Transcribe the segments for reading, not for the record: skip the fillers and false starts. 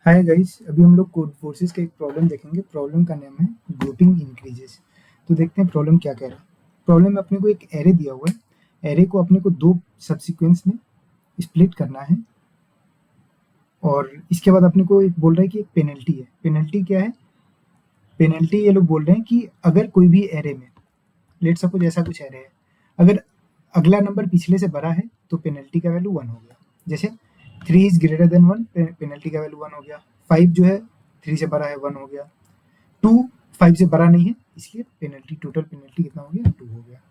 Hi guys, अभी हम लोग कोड फोर्सेस का एक प्रॉब्लम देखेंगे। प्रॉब्लम का नाम है ग्रुपिंग इंक्रीजेस। तो देखते हैं प्रॉब्लम क्या कह रहा है। प्रॉब्लम में अपने को एक एरे दिया हुआ है। एरे को अपने को दो सबसीक्वेंस में स्प्लिट करना है और इसके बाद अपने को एक बोल रहा है कि एक पेनल्टी है। पेनल्टी क्या है? पेनल्टी ये लोग बोल रहे हैं कि अगर कोई भी एरे में, लेट सपोज ऐसा कुछ एरे है, अगर अगला नंबर पिछले से बड़ा है तो पेनल्टी का वैल्यू 1 हो गया। जैसे 3 इज ग्रेटर देन 1, पेनल्टी का वैल्यू 1 हो गया। 5 जो है 3 से बड़ा है, 1 हो गया। 2 5 से बड़ा नहीं है, इसलिए पेनल्टी, टोटल पेनल्टी कितना हो गया? 2 हो गया।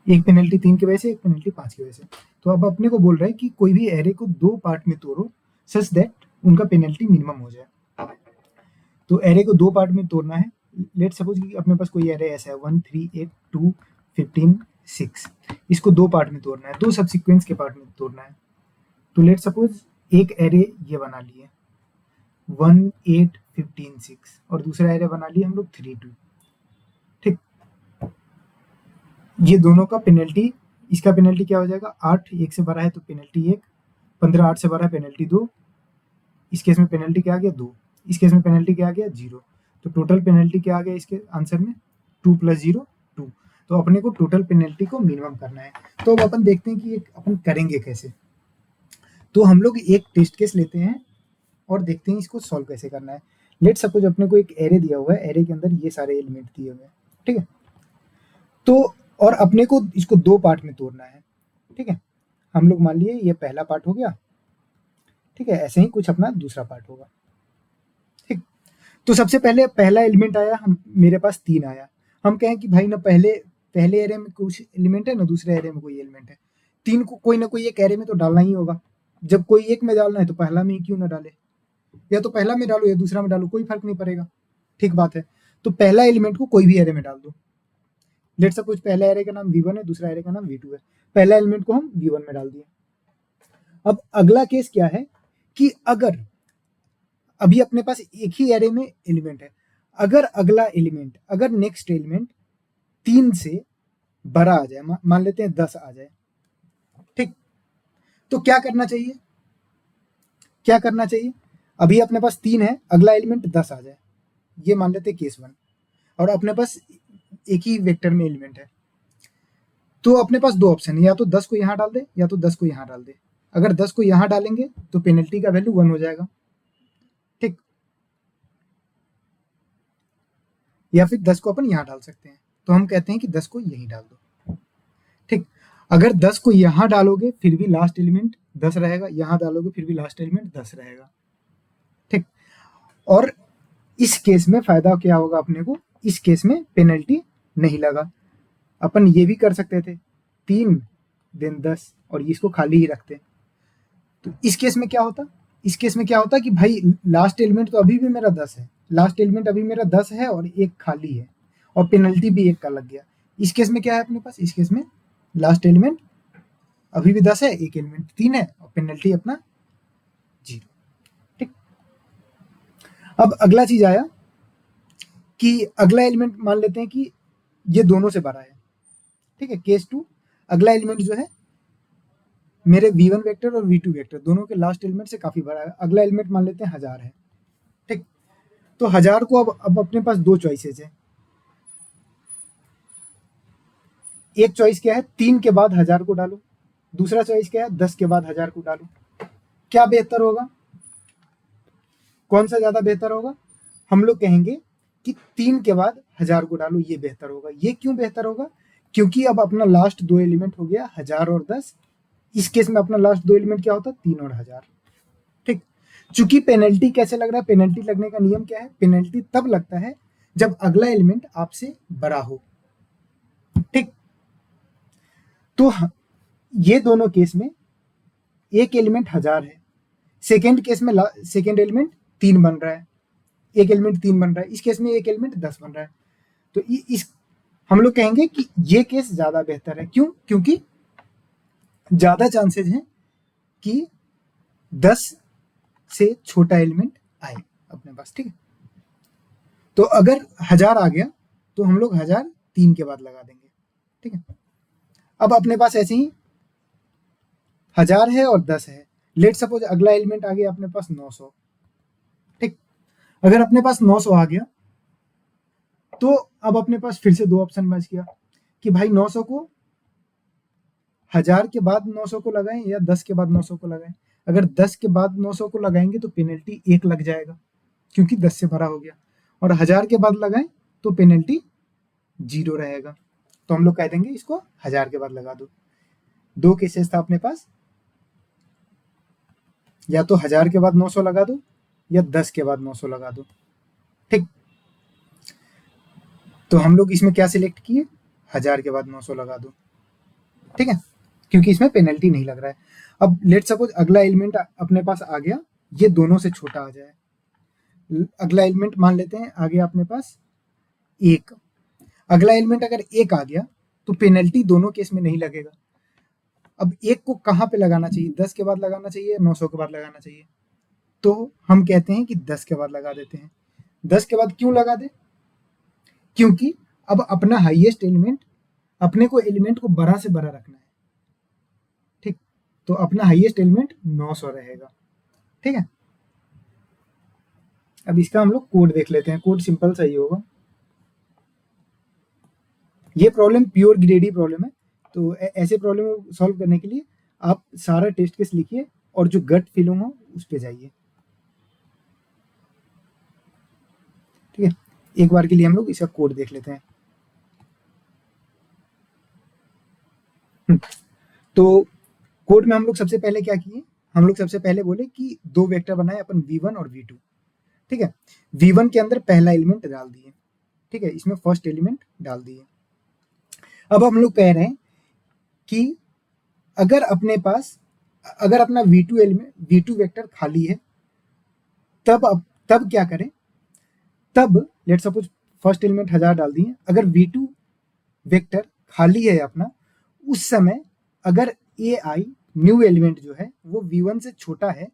एक पेनल्टी 3 की वजह से, एक पेनल्टी 5 की वजह से। तो अब अपने को बोल रहा है कि कोई भी एरे को दो पार्ट में तोड़ो सच दैट उनका पेनल्टी मिनिमम हो जाए। तो एरे को दो पार्ट में तोड़ना है। लेट सपोज कि अपने पास कोई एरे ऐसा है 1 3 8 2 15 6। इसको दो पार्ट में तोड़ना है, दो सबसिक्वेंस के पार्ट में तोड़ना है। तो लेट सपोज एक एरे ये बना लिए 1 8 15 6 और दूसरा एरे बना लिए हम लोग 3 2। ठीक, ये दोनों का पेनल्टी, इसका पेनल्टी क्या हो जाएगा? 8 1 से बड़ा है तो पेनल्टी 1, 15 8 से बड़ा है पेनल्टी 2। इस केस में पेनल्टी क्या आ गया? 2। इस केस में पेनल्टी क्या आ गया? 0। तो टोटल पेनल्टी क्या आ गया इसके आंसर में? 2 + 0 2। तो अपने को टोटल पेनल्टी को मिनिमम करना है। तो अब अपन देखते हैं कि ये अपन करेंगे कैसे। तो हम लोग एक टेस्ट केस लेते हैं और देखते हैं इसको सॉल्व कैसे करना है। लेट सपोज अपने को एक एरे दिया हुआ है, एरे के अंदर ये सारे एलिमेंट दिए हुए हैं। ठीक है, तो और अपने को इसको दो पार्ट में तोड़ना है। ठीक है, हम लोग मान लिए ये पहला पार्ट हो गया। ठीक है, ऐसे ही कुछ अपना दूसरा पार्ट होगा। ठीक, तो सबसे पहले पहला एलिमेंट आया, हम मेरे पास 3 आया। हम कहें कि भाई ना पहले पहले एरे में कुछ एलिमेंट है, ना दूसरे एरे में कोई एलिमेंट है। 3 को कोई ना कोई एक एरे में तो डालना ही होगा। जब कोई एक में डालना है तो पहला में ही क्यों ना डाले? या तो पहला में डालो या दूसरा में डालो, कोई फर्क नहीं पड़ेगा। ठीक बात है। तो पहला एलिमेंट को कोई भी एरे में डाल दो। लेट सपोज पहला एरे का नाम V1 है, दूसरा एरे का नाम V2 है। पहला एलिमेंट को हम V1 में डाल दिए। अब अगला केस क्या है कि अगर अभी अपने पास एक ही एरे में एलिमेंट है, अगर अगला एलिमेंट, अगर नेक्स्ट एलिमेंट 3 से बड़ा आ जाए, मान लेते हैं 10 आ जाए। ठीक, तो क्या करना चाहिए? क्या करना चाहिए? अभी अपने पास 3 है, अगला एलिमेंट 10 आ जाए, ये मान लेते हैं केस 1। और अपने पास एक ही वेक्टर में एलिमेंट है, तो अपने पास दो ऑप्शन है, या तो 10 को यहां डाल दे या तो 10 को यहां डाल दे। अगर 10 को यहां डालेंगे तो पेनल्टी का वैल्यू 1 हो जाएगा। ठीक, या फिर 10 को अपन यहां डाल सकते हैं, तो हम कहते हैं कि 10 को यहीं डाल दो। ठीक, अगर 10 को यहां डालोगे फिर भी लास्ट एलिमेंट 10 रहेगा, यहां डालोगे फिर भी लास्ट एलिमेंट 10 रहेगा। ठीक, और इस केस में फायदा क्या होगा अपने को? इस केस में पेनल्टी नहीं लगा। अपन ये भी कर सकते थे 3 देन 10 और इसको खाली ही रखते। तो इस केस में क्या होता? इस केस में क्या होता कि भाई लास्ट एलिमेंट तो अभी भी मेरा 10 है, लास्ट एलिमेंट अभी मेरा 10 है और एक खाली है, और पेनल्टी भी एक का लग गया। इस केस में क्या है अपने पास? इस केस में लास्ट एलिमेंट अभी भी 10 है, एक एलिमेंट 3 है और पेनल्टी अपना 0। ठीक, अब अगला चीज आया कि अगला एलिमेंट मान लेते हैं कि ये दोनों से बड़ा है। ठीक है, केस 2, अगला एलिमेंट जो है मेरे V1 वेक्टर और V2 वेक्टर दोनों के लास्ट एलिमेंट से काफी बड़ा है। अगला एलिमेंट मान लेते हैं 1000 है। ठीक, तो 1000 को अब अपने पास दो चॉइसेस है। एक चॉइस क्या है? 3 के बाद 1000 को डालो। दूसरा चॉइस क्या है? 10 के बाद 1000 को डालो। क्या बेहतर होगा? कौन सा ज्यादा बेहतर होगा? हम लोग कहेंगे कि 3 के बाद 1000 को डालो, ये बेहतर होगा। ये क्यों बेहतर होगा? क्योंकि अब अपना लास्ट दो एलिमेंट हो गया 1000 और 10। इस केस में अपना लास्ट दो एलिमेंट क्या होता? 3 और 1000। ठीक, चूंकि पेनल्टी कैसे लग रहा है? पेनल्टी लगने का नियम क्या है? पेनल्टी तब लगता है जब अगला एलिमेंट आपसे बड़ा हो। ठीक, तो ये दोनों केस में एक एलिमेंट 1000 है, सेकेंड केस में सेकेंड एलिमेंट 3 बन रहा है, एक एलिमेंट 3 बन रहा है। इस केस में एक एलिमेंट 10 बन रहा है। तो इस हम लोग कहेंगे कि ये केस ज्यादा बेहतर है। क्यों? क्योंकि ज्यादा चांसेस हैं कि 10 से छोटा एलिमेंट आए अपने पास। ठीक है, तो अगर 1000 आ गया तो हम लोग 1000 3 के बाद लगा देंगे। ठीक है, अब अपने पास ऐसे ही 1000 है और 10 है। लेट सपोज अगला एलिमेंट आ गया अपने पास 900। अगर अपने पास 900 आ गया तो अब अपने पास फिर से दो ऑप्शन बच गया कि भाई 900 को 1000 के बाद 900 को लगाएं या 10 के बाद 900 को लगाएं। अगर 10 के बाद 900 को लगाएंगे तो पेनल्टी 1 लग जाएगा क्योंकि 10 से भरा हो गया, और 1000 के बाद लगाएं तो पेनल्टी 0 रहेगा। तो हम लोग कह देंगे इसको 1000 के बाद लगा दो। दो केसेस था अपने पास, या तो 1000 के बाद 900 लगा दो या 10 के बाद 900 लगा दो। ठीक, तो हम लोग इसमें क्या सिलेक्ट किए, 1000 के बाद 900 लगा दो। ठीक है, क्योंकि इसमें पेनल्टी नहीं लग रहा है। अब लेट सपोज अगला एलिमेंट अपने पास आ गया, ये दोनों से छोटा आ जाए। अगला एलिमेंट मान लेते हैं आ गया अपने पास 1। अगला एलिमेंट अगर 1 आ गया तो पेनल्टी दोनों केस में नहीं लगेगा। अब 1 को कहाँ पे लगाना चाहिए, 10 के बाद लगाना चाहिए, 900 के बाद लगाना चाहिए। तो हम कहते हैं कि 10 के बाद लगा देते हैं। 10 के बाद क्यों लगा दे, क्योंकि अब अपना हाईएस्ट एलिमेंट, अपने को एलिमेंट को बड़ा से बड़ा रखना है। ठीक, तो अपना हाईएस्ट एलिमेंट 900 रहेगा। ठीक है, अब इसका हम लोग कोड देख लेते हैं। कोड सिंपल सा ही होगा। ये प्रॉब्लम प्योर ग्रेडी प्रॉब्लम है, तो ऐसे प्रॉब्लम को सॉल्व करने के लिए आप सारा टेस्ट केस लिखिए और जो गट फीलिंग हो उस पे जाइए। ठीक है, एक बार के लिए हम लोग इसका कोड देख लेते हैं। तो कोड में हम लोग सबसे पहले क्या किए, हम लोग सबसे पहले बोले कि दो वेक्टर बनाए अपन v1 और v2। ठीक है, v1 के अंदर पहला एलिमेंट डाल दिए। ठीक है, इसमें फर्स्ट एलिमेंट डाल दिए। अब हम लोग कह रहे हैं कि अगर अपने पास, अगर अपना v2 एलिमेंट, v2 वेक्टर खाली है, तब क्या करें, तब लेट सपोज फर्स्ट एलिमेंट 1000 डाल दिए। अगर v2 वेक्टर खाली है अपना, उस समय अगर ai न्यू एलिमेंट जो है वो v1 से छोटा है,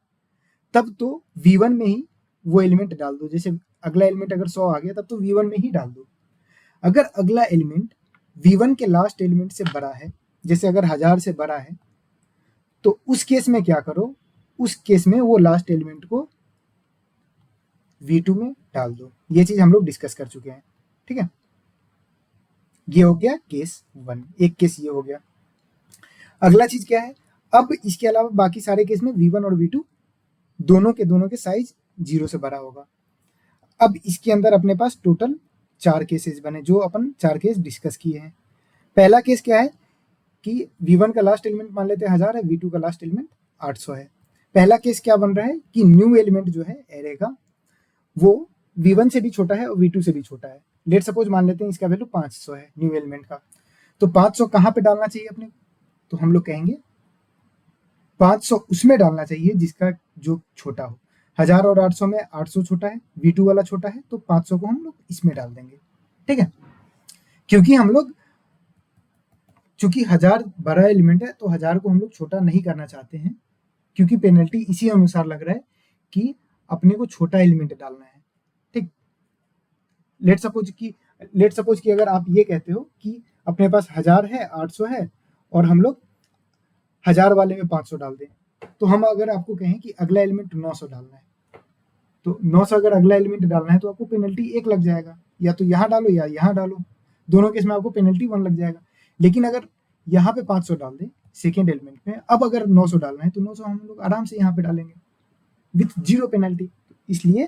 तब तो v1 में ही वो एलिमेंट डाल दो। जैसे अगला एलिमेंट अगर 100 आ गया तब तो v1 में ही डाल दो। अगर अगला एलिमेंट v1 के लास्ट एलिमेंट से बड़ा है, जैसे अगर 1000 से बड़ा है, तो उस केस में क्या करो, उस केस में वो लास्ट एलिमेंट को v2 में डाल दो। ये चीज हम लोग डिस्कस कर चुके हैं। ठीक है, ये हो गया केस 1, एक केस ये हो गया। अगला चीज क्या है, अब इसके अलावा बाकी सारे केस में v1 और v2 दोनों के साइज 0 से बड़ा होगा। अब इसके अंदर अपने पास टोटल 4 केसेस बने, जो अपन 4 केस डिस्कस किए हैं। पहला केस क्या है कि v1 का लास्ट एलिमेंट मान लेते हैं 1000 है, v2 का लास्ट एलिमेंट 800 है। पहला केस क्या बन रहा है कि न्यू एलिमेंट जो है एरे का, वो v1 से भी छोटा है और v2 से भी छोटा है। लेट सपोज मान लेते हैं इसका वैल्यू 500 है न्यू एलिमेंट का, तो 500 कहाँ पे डालना चाहिए अपने, तो हम लोग कहेंगे 500 उसमें डालना चाहिए जिसका जो छोटा हो। 1000 और 800 में 800 छोटा है, v2 वाला छोटा है, तो 500 को हम लोग इसमें डाल देंगे। ठीक है, क्योंकि हम लोग, चूंकि 1000 बड़ा एलिमेंट है तो 1000 को हम लोग छोटा नहीं करना चाहते हैं, क्योंकि पेनल्टी इसी अनुसार लग रहा है कि अपने को छोटा एलिमेंट डालना है। ठीक, लेट सपोज कि अगर आप ये कहते हो कि अपने पास 1000 है, 800 है, और हम लोग 1000 वाले में 500 डाल दें, तो हम अगर आपको कहें कि अगला एलिमेंट 900 डालना है, तो 900 अगर अगला एलिमेंट डालना है तो आपको पेनल्टी 1 लग जाएगा। या तो यहाँ डालो या यहाँ डालो, दोनों केस में आपको पेनल्टी 1 लग जाएगा। लेकिन अगर यहाँ पे 500 डाल दें सेकेंड एलिमेंट में, अब अगर 900 डालना है तो 900 हम लोग आराम से यहाँ पे डालेंगे विथ 0 पेनल्टी। इसलिए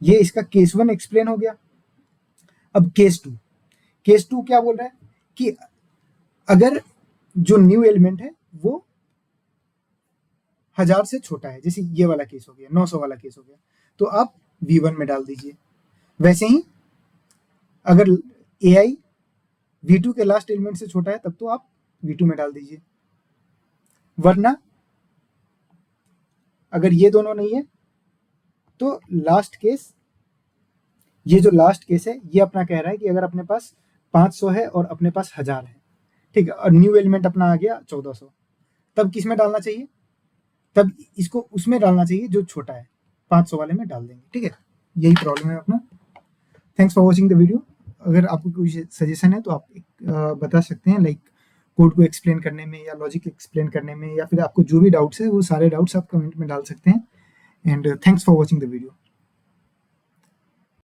ये इसका केस 1 एक्सप्लेन हो गया। अब केस 2 क्या बोल रहा है कि अगर जो न्यू एलिमेंट है वो 1000 से छोटा है, जैसे ये वाला केस हो गया, 900 वाला केस हो गया, तो आप v1 में डाल दीजिए। वैसे ही अगर ai v2 के लास्ट एलिमेंट से छोटा है तब तो आप v2 में डाल दीजिए। वरना अगर ये दोनों नहीं है तो लास्ट केस, ये जो लास्ट केस है ये अपना कह रहा है कि अगर अपने पास 500 है और अपने पास 1000 है, ठीक है, और न्यू एलिमेंट अपना आ गया 1400, तब किस में डालना चाहिए, तब इसको उसमें डालना चाहिए जो छोटा है, 500 वाले में डाल देंगे। ठीक है, यही प्रॉब्लम है अपना। Thanks for watching the video. अगर आपको कोई सजेशन है तो आप बता सकते हैं, लाइक कोड को एक्सप्लेन करने में या लॉजिक एक्सप्लेन करने में, या फिर आपको जो भी डाउट्स है वो सारे डाउट्स आप कमेंट में डाल सकते हैं। And thanks for watching the video.